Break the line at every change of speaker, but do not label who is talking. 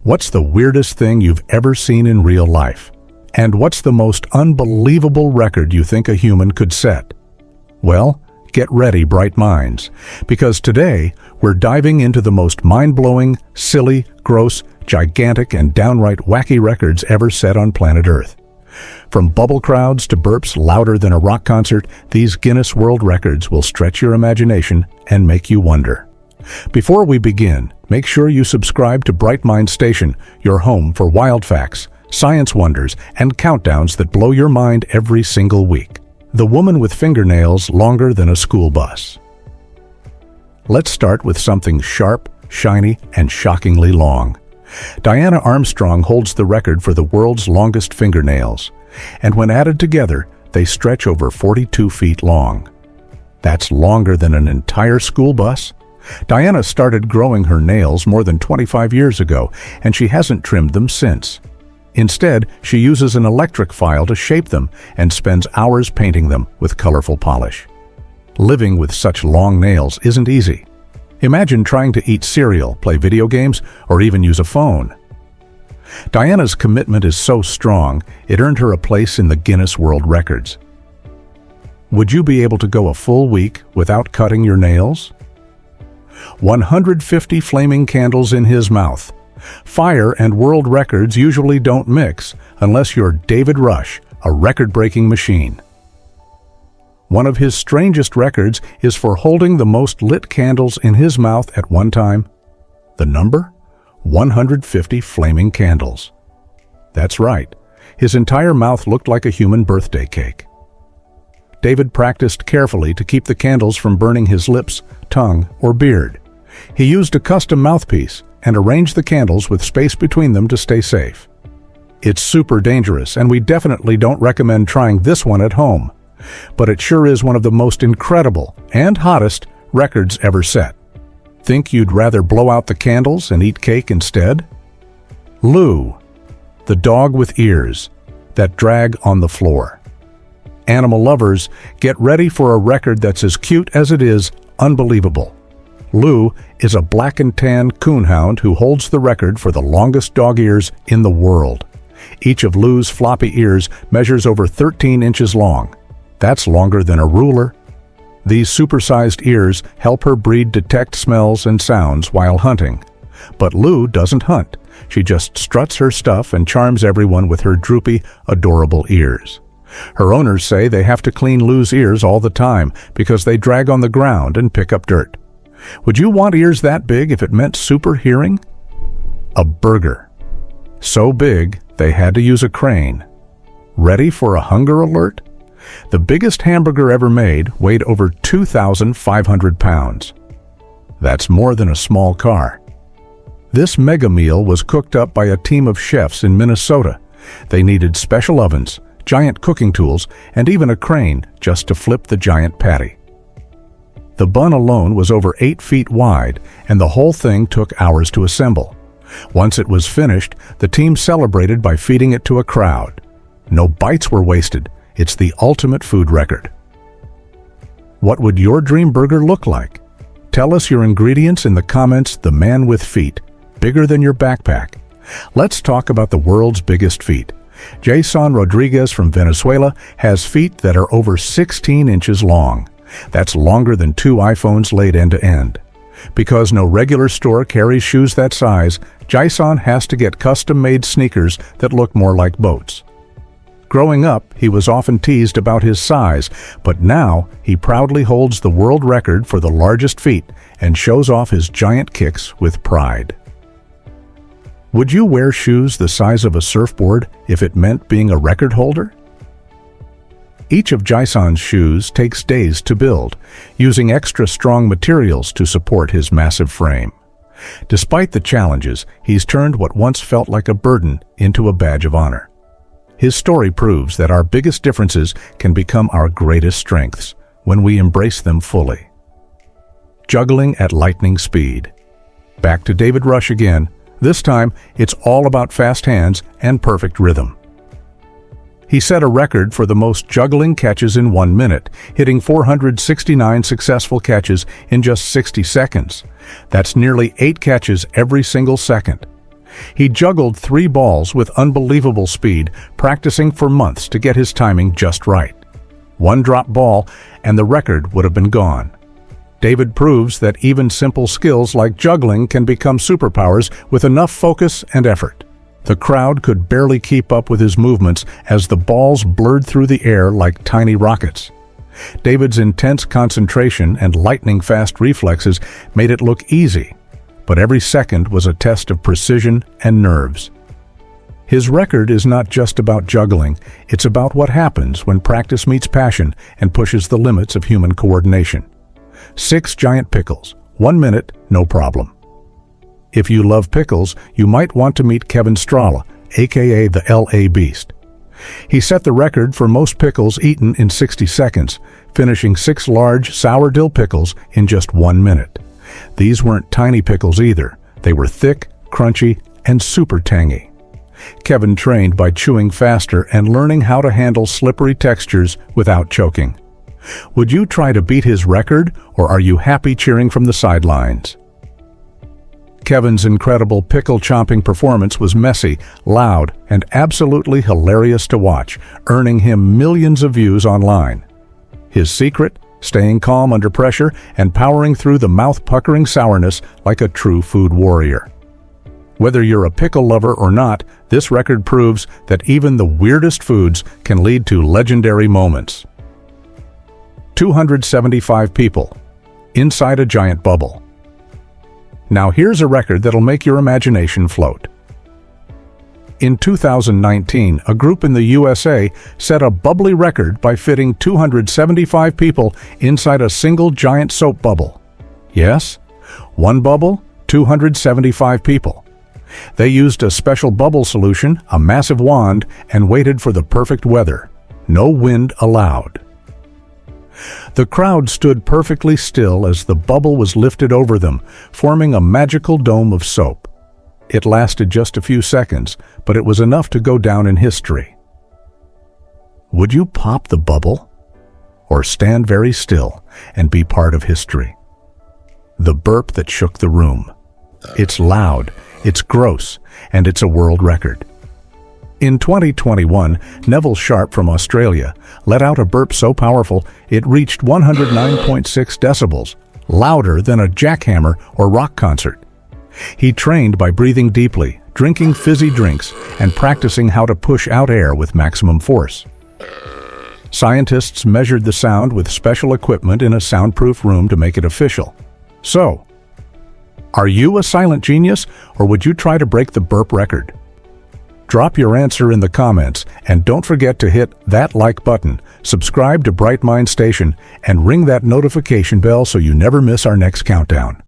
What's the weirdest thing you've ever seen in real life? And what's the most unbelievable record you think a human could set? Well, get ready, bright minds, because today we're diving into the most mind-blowing, silly, gross, gigantic, and downright wacky records ever set on planet Earth. From bubble crowds to burps louder than a rock concert, these Guinness World Records will stretch your imagination and make you wonder. Before we begin, make sure you subscribe to Bright Mind Station, your home for wild facts, science wonders, and countdowns that blow your mind every single week. The woman with fingernails longer than a school bus. Let's start with something sharp, shiny, and shockingly long. Diana Armstrong holds the record for the world's longest fingernails, and when added together, they stretch over 42 feet long. That's longer than an entire school bus. Diana started growing her nails more than 25 years ago, and she hasn't trimmed them since. Instead, she uses an electric file to shape them and spends hours painting them with colorful polish. Living with such long nails isn't easy. Imagine trying to eat cereal, play video games, or even use a phone. Diana's commitment is so strong, it earned her a place in the Guinness World Records. Would you be able to go a full week without cutting your nails? 150 flaming candles in his mouth. Fire and world records usually don't mix unless you're David Rush, a record-breaking machine. One of his strangest records is for holding the most lit candles in his mouth at one time. The number? 150 flaming candles. That's right. His entire mouth looked like a human birthday cake. David practiced carefully to keep the candles from burning his lips, tongue, or beard. He used a custom mouthpiece and arranged the candles with space between them to stay safe. It's super dangerous, and we definitely don't recommend trying this one at home. But it sure is one of the most incredible and hottest records ever set. Think you'd rather blow out the candles and eat cake instead? Lou, the dog with ears that drag on the floor. Animal lovers, get ready for a record that's as cute as it is unbelievable. Lou is a black and tan coonhound who holds the record for the longest dog ears in the world. Each of Lou's floppy ears measures over 13 inches long. That's longer than a ruler. These supersized ears help her breed detect smells and sounds while hunting. But Lou doesn't hunt. She just struts her stuff and charms everyone with her droopy, adorable ears. Her owners say they have to clean Lou's ears all the time because they drag on the ground and pick up dirt. Would you want ears that big if it meant super hearing? A burger. So big, they had to use a crane. Ready for a hunger alert? The biggest hamburger ever made weighed over 2,500 pounds. That's more than a small car. This mega meal was cooked up by a team of chefs in Minnesota. They needed special ovens, giant cooking tools, and even a crane just to flip the giant patty. The bun alone was over 8 feet wide, and the whole thing took hours to assemble. Once it was finished, the team celebrated by feeding it to a crowd. No bites were wasted. It's the ultimate food record. What would your dream burger look like? Tell us your ingredients in the comments. The man with feet, bigger than your backpack. Let's talk about the world's biggest feet. Jason Rodriguez from Venezuela has feet that are over 16 inches long. That's longer than 2 iPhones laid end to end. Because no regular store carries shoes that size, Jason has to get custom-made sneakers that look more like boats. Growing up, he was often teased about his size, but now he proudly holds the world record for the largest feet and shows off his giant kicks with pride. Would you wear shoes the size of a surfboard if it meant being a record holder? Each of Jason's shoes takes days to build, using extra strong materials to support his massive frame. Despite the challenges, he's turned what once felt like a burden into a badge of honor. His story proves that our biggest differences can become our greatest strengths when we embrace them fully. Juggling at lightning speed. Back to David Rush again. This time, it's all about fast hands and perfect rhythm. He set a record for the most juggling catches in 1 minute, hitting 469 successful catches in just 60 seconds. That's nearly 8 catches every single second. He juggled 3 balls with unbelievable speed, practicing for months to get his timing just right. One dropped ball, and the record would have been gone. David proves that even simple skills like juggling can become superpowers with enough focus and effort. The crowd could barely keep up with his movements as the balls blurred through the air like tiny rockets. David's intense concentration and lightning-fast reflexes made it look easy, but every second was a test of precision and nerves. His record is not just about juggling, it's about what happens when practice meets passion and pushes the limits of human coordination. 6 giant pickles, 1 minute, no problem. If you love pickles, you might want to meet Kevin Strala, aka the LA Beast. He set the record for most pickles eaten in 60 seconds, finishing 6 large sour dill pickles in just 1 minute. These weren't tiny pickles either. They were thick, crunchy, and super tangy. Kevin trained by chewing faster and learning how to handle slippery textures without choking. Would you try to beat his record, or are you happy cheering from the sidelines? Kevin's incredible pickle-chomping performance was messy, loud, and absolutely hilarious to watch, earning him millions of views online. His secret? Staying calm under pressure and powering through the mouth-puckering sourness like a true food warrior. Whether you're a pickle lover or not, this record proves that even the weirdest foods can lead to legendary moments. 275 people, inside a giant bubble. Now here's a record that'll make your imagination float. In 2019, a group in the USA set a bubbly record by fitting 275 people inside a single giant soap bubble. Yes, one bubble, 275 people. They used a special bubble solution, a massive wand, and waited for the perfect weather. No wind allowed. The crowd stood perfectly still as the bubble was lifted over them, forming a magical dome of soap. It lasted just a few seconds, but it was enough to go down in history. Would you pop the bubble? Or stand very still and be part of history? The burp that shook the room. It's loud, it's gross, and it's a world record. In 2021, Neville Sharp from Australia let out a burp so powerful it reached 109.6 decibels, louder than a jackhammer or rock concert. He trained by breathing deeply, drinking fizzy drinks, and practicing how to push out air with maximum force. Scientists measured the sound with special equipment in a soundproof room to make it official. So, are you a silent genius, or would you try to break the burp record? Drop your answer in the comments, and don't forget to hit that like button, subscribe to Bright Mind Station, and ring that notification bell so you never miss our next countdown.